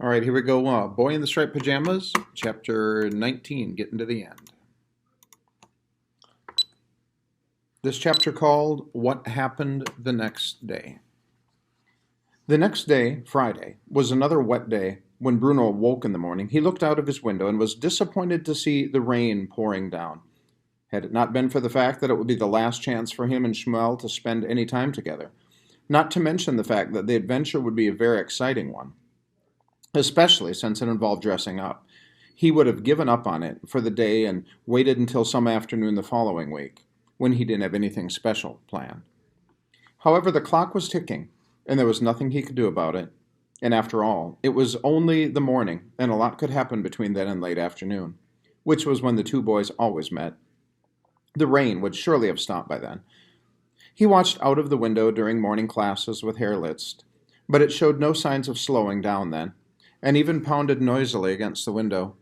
All right, here we go. Boy in the Striped Pajamas, chapter 19, getting to the end. This chapter called What Happened the Next Day. The next day, Friday, was another wet day. When Bruno awoke in the morning, he looked out of his window and was disappointed to see the rain pouring down. Had it not been for the fact that it would be the last chance for him and Shmuel to spend any time together, not to mention the fact that the adventure would be a very exciting one, especially since it involved dressing up. He would have given up on it for the day and waited until some afternoon the following week, when he didn't have anything special planned. However, the clock was ticking, and there was nothing he could do about it. And after all, it was only the morning, and a lot could happen between then and late afternoon, which was when the two boys always met. The rain would surely have stopped by then. He watched out of the window during morning classes with Herr Litz, but it showed no signs of slowing down then, and even pounded noisily against the window.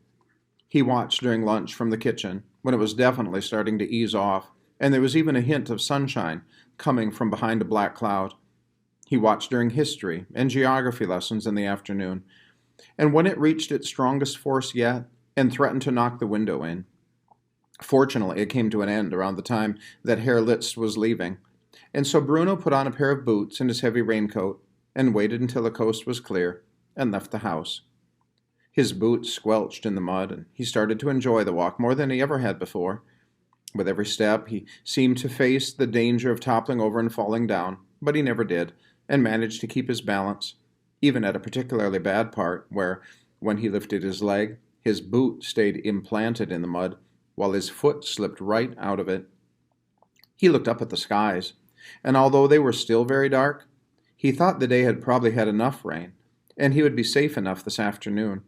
He watched during lunch from the kitchen, when it was definitely starting to ease off, and there was even a hint of sunshine coming from behind a black cloud. He watched during history and geography lessons in the afternoon, and when it reached its strongest force yet and threatened to knock the window in. Fortunately, it came to an end around the time that Herr Litz was leaving, and so Bruno put on a pair of boots and his heavy raincoat and waited until the coast was clear and left the house. His boots squelched in the mud, and he started to enjoy the walk more than he ever had before. With every step, he seemed to face the danger of toppling over and falling down, but he never did, and managed to keep his balance, even at a particularly bad part where, when he lifted his leg, his boot stayed implanted in the mud, while his foot slipped right out of it. He looked up at the skies, and although they were still very dark, he thought the day had probably had enough rain, and he would be safe enough this afternoon.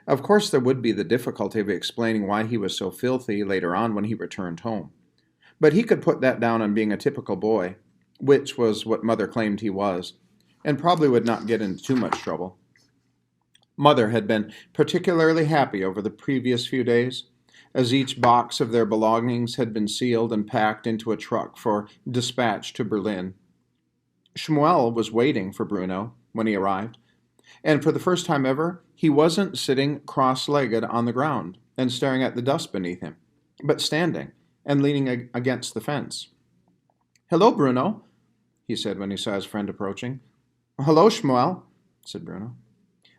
Of course, there would be the difficulty of explaining why he was so filthy later on when he returned home. But he could put that down on being a typical boy, which was what Mother claimed he was, and probably would not get into too much trouble. Mother had been particularly happy over the previous few days, as each box of their belongings had been sealed and packed into a truck for dispatch to Berlin. Shmuel was waiting for Bruno when he arrived, and for the first time ever, he wasn't sitting cross-legged on the ground and staring at the dust beneath him, but standing and leaning against the fence. "Hello, Bruno," he said when he saw his friend approaching. "Hello, Shmuel," said Bruno.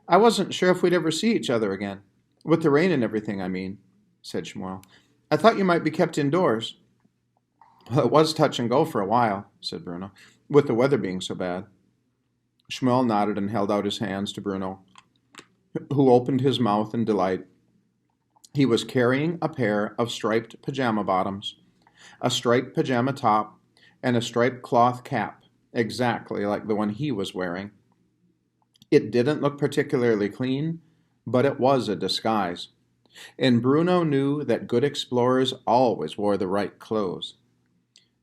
"I wasn't sure if we'd ever see each other again. With the rain and everything, I mean," said Shmuel. "I thought you might be kept indoors." "Well, it was touch and go for a while," said Bruno, "with the weather being so bad." Shmuel nodded and held out his hands to Bruno, who opened his mouth in delight. He was carrying a pair of striped pajama bottoms, a striped pajama top, and a striped cloth cap, exactly like the one he was wearing. It didn't look particularly clean, but it was a disguise, and Bruno knew that good explorers always wore the right clothes.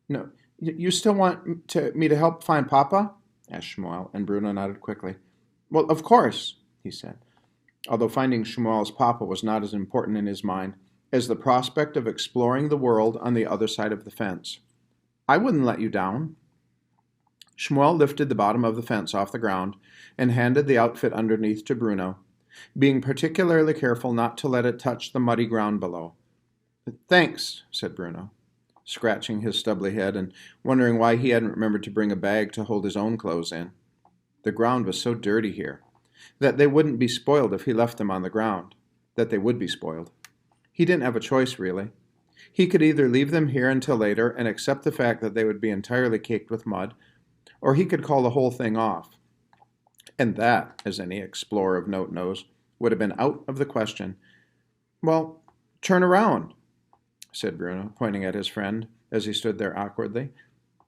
"No, you still want me to help find Papa?" asked Shmuel, and Bruno nodded quickly. "Well, of course," he said, although finding Shmuel's Papa was not as important in his mind as the prospect of exploring the world on the other side of the fence. "I wouldn't let you down." Shmuel lifted the bottom of the fence off the ground and handed the outfit underneath to Bruno, being particularly careful not to let it touch the muddy ground below. "Thanks," said Bruno, scratching his stubbly head and wondering why he hadn't remembered to bring a bag to hold his own clothes in. The ground was so dirty here that they wouldn't be spoiled if he left them on the ground, that they would be spoiled. He didn't have a choice, really. He could either leave them here until later and accept the fact that they would be entirely caked with mud, or he could call the whole thing off. And that, as any explorer of note knows, would have been out of the question. "Well, turn around," said Bruno, pointing at his friend as he stood there awkwardly.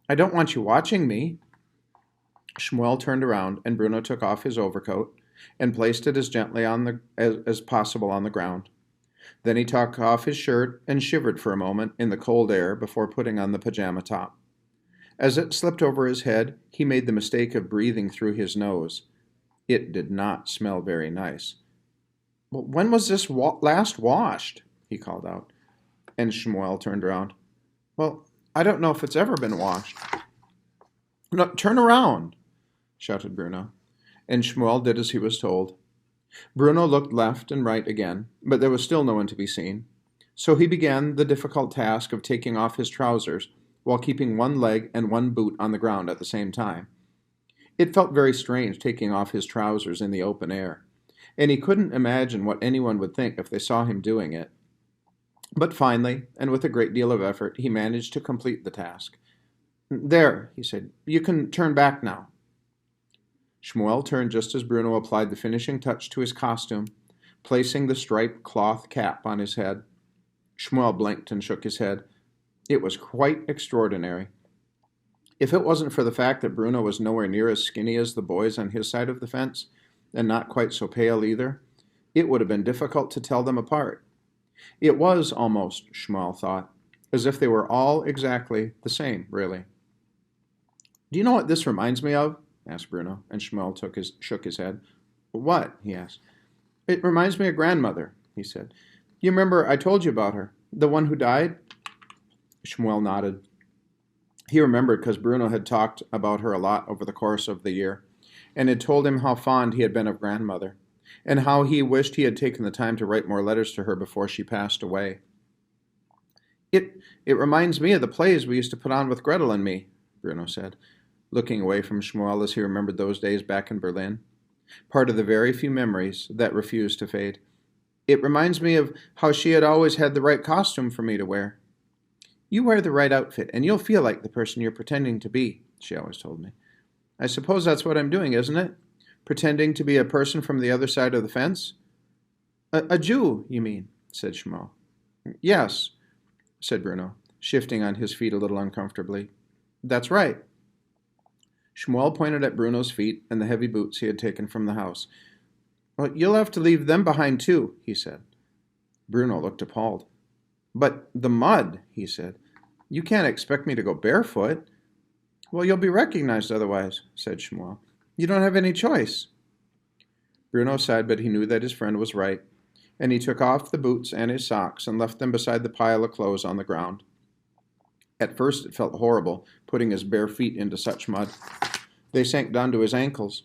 "I don't want you watching me." Shmuel turned around, and Bruno took off his overcoat and placed it as gently as possible on the ground. Then he took off his shirt and shivered for a moment in the cold air before putting on the pajama top. As it slipped over his head, he made the mistake of breathing through his nose. It did not smell very nice. "Well, when was this last washed?" he called out. And Shmuel turned around. "Well, I don't know if it's ever been washed." "No, turn around," shouted Bruno. And Shmuel did as he was told. Bruno looked left and right again, but there was still no one to be seen. So he began the difficult task of taking off his trousers while keeping one leg and one boot on the ground at the same time. It felt very strange taking off his trousers in the open air, and he couldn't imagine what anyone would think if they saw him doing it. But finally, and with a great deal of effort, he managed to complete the task. "There," he said, "you can turn back now." Shmuel turned just as Bruno applied the finishing touch to his costume, placing the striped cloth cap on his head. Shmuel blinked and shook his head. It was quite extraordinary. If it wasn't for the fact that Bruno was nowhere near as skinny as the boys on his side of the fence, and not quite so pale either, it would have been difficult to tell them apart. It was almost, Shmuel thought, as if they were all exactly the same, really. "Do you know what this reminds me of?" asked Bruno, and Shmuel shook his head. "What?" he asked. "It reminds me of grandmother," he said. "You remember I told you about her, the one who died?" Shmuel nodded. He remembered because Bruno had talked about her a lot over the course of the year, and had told him how fond he had been of grandmother, and how he wished he had taken the time to write more letters to her before she passed away. It reminds me of the plays we used to put on with Gretel and me," Bruno said, looking away from Shmuel as he remembered those days back in Berlin, part of the very few memories that refused to fade. "It reminds me of how she had always had the right costume for me to wear. 'You wear the right outfit, and you'll feel like the person you're pretending to be,' she always told me. I suppose that's what I'm doing, isn't it? Pretending to be a person from the other side of the fence?" A Jew, you mean?" said Shmuel. "Yes," said Bruno, shifting on his feet a little uncomfortably. "That's right." Shmuel pointed at Bruno's feet and the heavy boots he had taken from the house. "Well, you'll have to leave them behind too," he said. Bruno looked appalled. "But the mud," he said. "You can't expect me to go barefoot." "Well, you'll be recognized otherwise," said Shmuel. "You don't have any choice." Bruno sighed, but he knew that his friend was right, and he took off the boots and his socks and left them beside the pile of clothes on the ground. At first it felt horrible, putting his bare feet into such mud. They sank down to his ankles,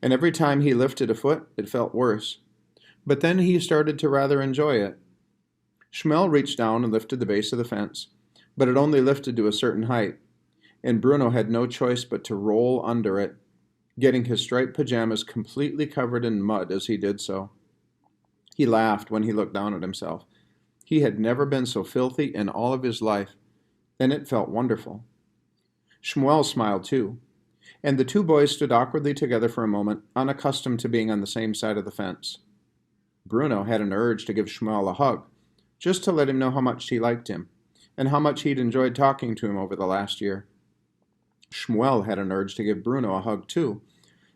and every time he lifted a foot, it felt worse. But then he started to rather enjoy it. Shmuel reached down and lifted the base of the fence, but it only lifted to a certain height, and Bruno had no choice but to roll under it, getting his striped pajamas completely covered in mud as he did so. He laughed when he looked down at himself. He had never been so filthy in all of his life, and it felt wonderful. Shmuel smiled too, and the two boys stood awkwardly together for a moment, unaccustomed to being on the same side of the fence. Bruno had an urge to give Shmuel a hug, just to let him know how much he liked him, and how much he'd enjoyed talking to him over the last year. Shmuel had an urge to give Bruno a hug too,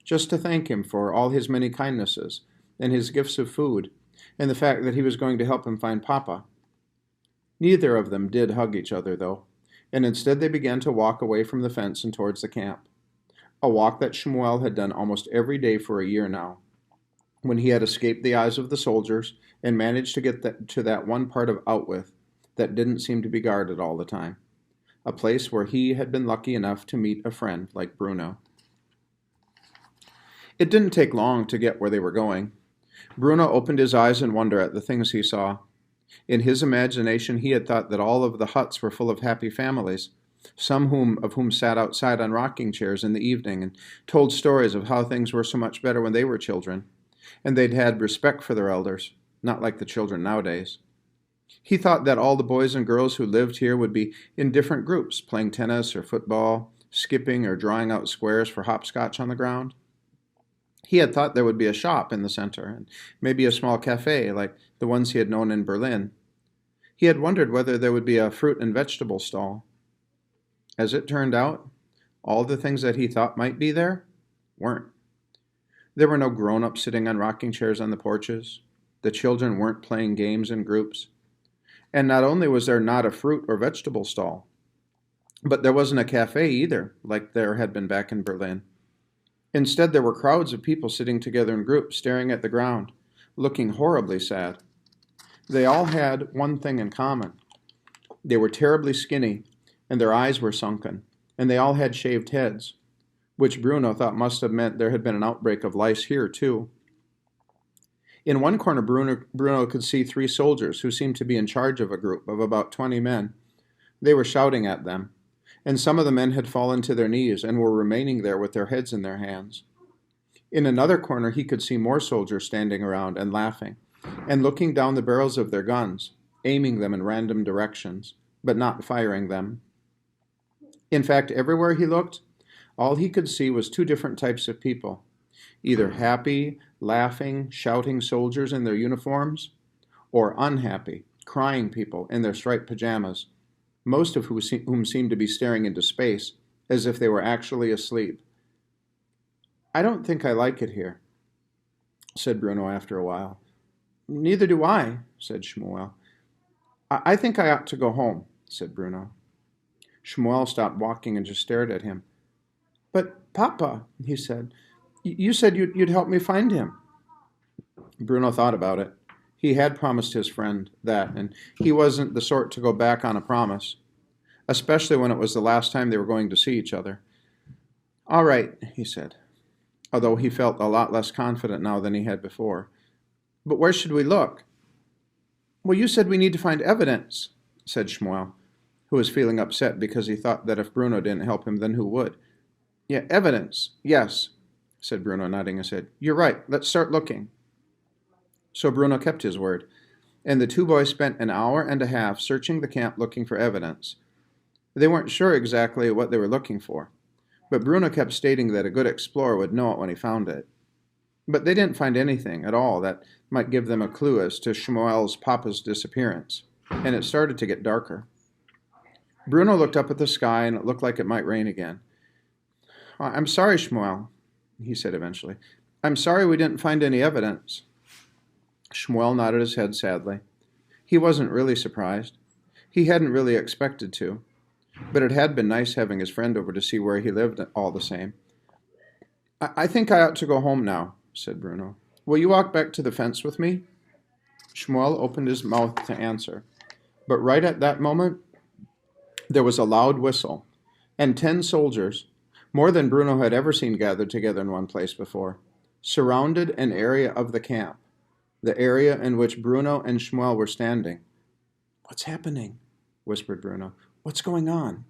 just to thank him for all his many kindnesses, and his gifts of food, and the fact that he was going to help him find Papa. Neither of them did hug each other, though, and instead they began to walk away from the fence and towards the camp, a walk that Shmuel had done almost every day for a year now, when he had escaped the eyes of the soldiers and managed to get to that one part of Outwith that didn't seem to be guarded all the time, a place where he had been lucky enough to meet a friend like Bruno. It didn't take long to get where they were going. Bruno opened his eyes in wonder at the things he saw. In his imagination he had thought that all of the huts were full of happy families, some of whom sat outside on rocking chairs in the evening and told stories of how things were so much better when they were children, and they'd had respect for their elders, not like the children nowadays. He thought that all the boys and girls who lived here would be in different groups, playing tennis or football, skipping or drawing out squares for hopscotch on the ground. He had thought there would be a shop in the center, and maybe a small cafe like the ones he had known in Berlin. He had wondered whether there would be a fruit and vegetable stall. As it turned out, all the things that he thought might be there weren't. There were no grown-ups sitting on rocking chairs on the porches. The children weren't playing games in groups. And not only was there not a fruit or vegetable stall, but there wasn't a cafe either, like there had been back in Berlin. Instead, there were crowds of people sitting together in groups, staring at the ground, looking horribly sad. They all had one thing in common. They were terribly skinny, and their eyes were sunken, and they all had shaved heads, which Bruno thought must have meant there had been an outbreak of lice here, too. In one corner, Bruno could see 3 soldiers who seemed to be in charge of a group of about 20 men. They were shouting at them, and some of the men had fallen to their knees and were remaining there with their heads in their hands. In another corner, he could see more soldiers standing around and laughing, and looking down the barrels of their guns, aiming them in random directions, but not firing them. In fact, everywhere he looked, all he could see was 2 different types of people, either happy, laughing, shouting soldiers in their uniforms, or unhappy, crying people in their striped pajamas, most of whom seemed to be staring into space as if they were actually asleep. "I don't think I like it here," said Bruno after a while. "Neither do I," said Shmuel. I think I ought to go home," said Bruno. Shmuel stopped walking and just stared at him. "But, Papa," he said, "you said you'd help me find him." Bruno thought about it. He had promised his friend that, and he wasn't the sort to go back on a promise, especially when it was the last time they were going to see each other. "All right," he said, although he felt a lot less confident now than he had before. "But where should we look?" "Well, you said we need to find evidence," said Shmuel, who was feeling upset because he thought that if Bruno didn't help him, then who would? "Yeah, evidence, yes," said Bruno, nodding his head. "You're right. Let's start looking." So Bruno kept his word, and the 2 boys spent an hour and a half searching the camp looking for evidence. They weren't sure exactly what they were looking for, but Bruno kept stating that a good explorer would know it when he found it. But they didn't find anything at all that might give them a clue as to Shmuel's papa's disappearance, and it started to get darker. Bruno looked up at the sky, and it looked like it might rain again. "I'm sorry, Shmuel," he said eventually. "I'm sorry we didn't find any evidence." Shmuel nodded his head sadly. He wasn't really surprised. He hadn't really expected to, but it had been nice having his friend over to see where he lived all the same. I think I ought to go home now," said Bruno. "Will you walk back to the fence with me?" Shmuel opened his mouth to answer, but right at that moment, there was a loud whistle, and 10 soldiers, more than Bruno had ever seen gathered together in one place before, surrounded an area of the camp, the area in which Bruno and Shmuel were standing. "What's happening?" whispered Bruno. "What's going on?"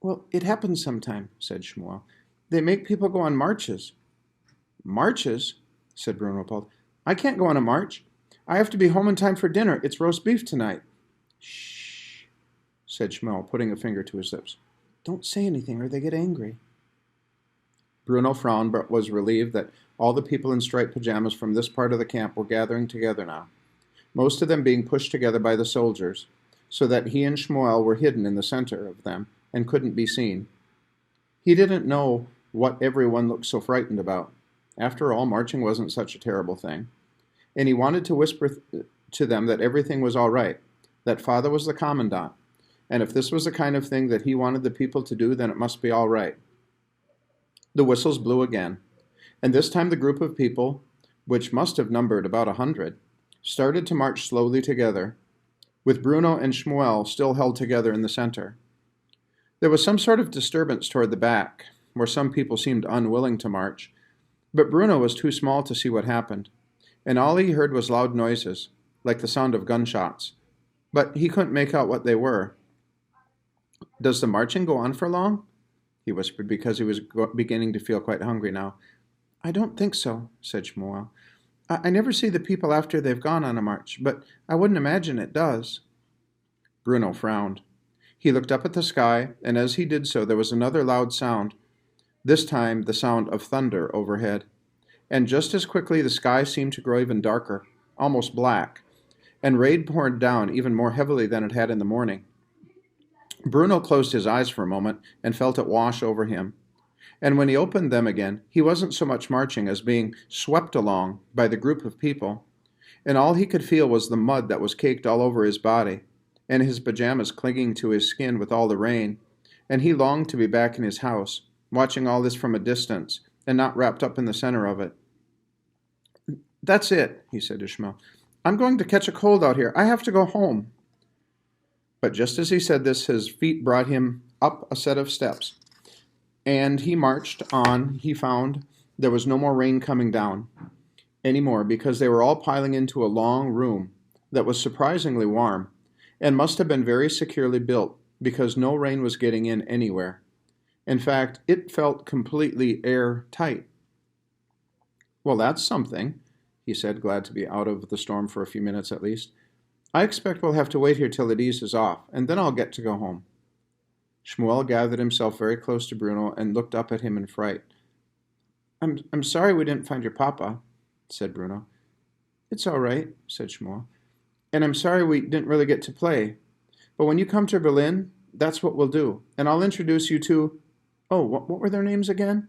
"Well, it happens sometime," said Shmuel. "They make people go on marches." "Marches?" said Bruno, appalled. "I can't go on a march. I have to be home in time for dinner. It's roast beef tonight." "Shh," said Shmuel, putting a finger to his lips. "Don't say anything or they get angry." Bruno frowned, but was relieved that all the people in striped pajamas from this part of the camp were gathering together now, most of them being pushed together by the soldiers, so that he and Shmuel were hidden in the center of them and couldn't be seen. He didn't know what everyone looked so frightened about. After all, marching wasn't such a terrible thing. And he wanted to whisper to them that everything was all right, that Father was the commandant, and if this was the kind of thing that he wanted the people to do, then it must be all right. The whistles blew again, and this time the group of people, which must have numbered about 100, started to march slowly together, with Bruno and Shmuel still held together in the center. There was some sort of disturbance toward the back, where some people seemed unwilling to march, but Bruno was too small to see what happened, and all he heard was loud noises, like the sound of gunshots, but he couldn't make out what they were. "Does the marching go on for long?" he whispered, because he was beginning to feel quite hungry now. "I don't think so," said Shmuel. I never see the people after they've gone on a march, but I wouldn't imagine it does." Bruno frowned. He looked up at the sky, and as he did so, there was another loud sound, this time the sound of thunder overhead. And just as quickly the sky seemed to grow even darker, almost black, and rain poured down even more heavily than it had in the morning. Bruno closed his eyes for a moment and felt it wash over him. And when he opened them again, he wasn't so much marching as being swept along by the group of people, and all he could feel was the mud that was caked all over his body, and his pajamas clinging to his skin with all the rain, and he longed to be back in his house, watching all this from a distance, and not wrapped up in the center of it. "That's it," he said to Shmuel. "I'm going to catch a cold out here. I have to go home." But just as he said this, his feet brought him up a set of steps, and he marched on. He found there was no more rain coming down, anymore because they were all piling into a long room that was surprisingly warm and must have been very securely built because no rain was getting in anywhere. In fact, it felt completely airtight. "Well, that's something," he said, glad to be out of the storm for a few minutes at least. "I expect we'll have to wait here till it eases off, and then I'll get to go home." Shmuel gathered himself very close to Bruno and looked up at him in fright. I'm sorry we didn't find your papa," said Bruno. "It's all right," said Shmuel. "And I'm sorry we didn't really get to play. But when you come to Berlin, that's what we'll do. And I'll introduce you to... Oh, what were their names again?"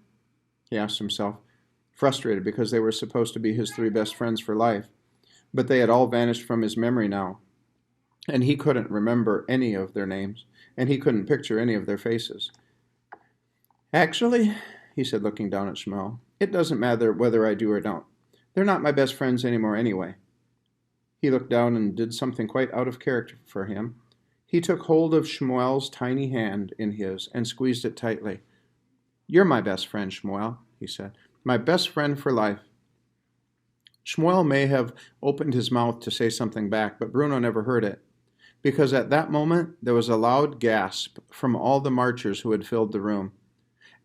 he asked himself, frustrated because they were supposed to be his three best friends for life. But they had all vanished from his memory now, and he couldn't remember any of their names, and he couldn't picture any of their faces. "Actually," he said, looking down at Shmuel, "it doesn't matter whether I do or don't. They're not my best friends anymore anyway." He looked down and did something quite out of character for him. He took hold of Shmuel's tiny hand in his and squeezed it tightly. "You're my best friend, Shmuel," he said. "My best friend for life." Shmuel may have opened his mouth to say something back, but Bruno never heard it, because at that moment there was a loud gasp from all the marchers who had filled the room,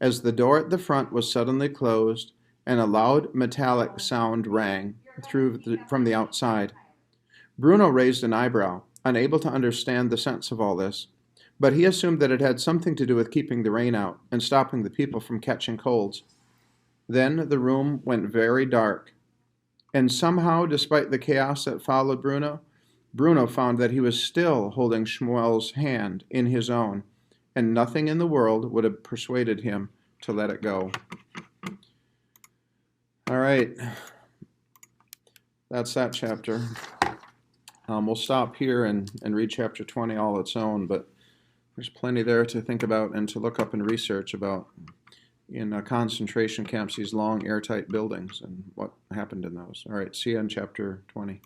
as the door at the front was suddenly closed and a loud metallic sound rang from the outside. Bruno raised an eyebrow, unable to understand the sense of all this, but he assumed that it had something to do with keeping the rain out and stopping the people from catching colds. Then the room went very dark, and somehow, despite the chaos that followed Bruno found that he was still holding Shmuel's hand in his own, and nothing in the world would have persuaded him to let it go. All right, that's that chapter. We'll stop here and read chapter 20 all its own, but there's plenty there to think about and to look up and research about in concentration camps, these long airtight buildings and what happened in those. All right, see you in chapter 20.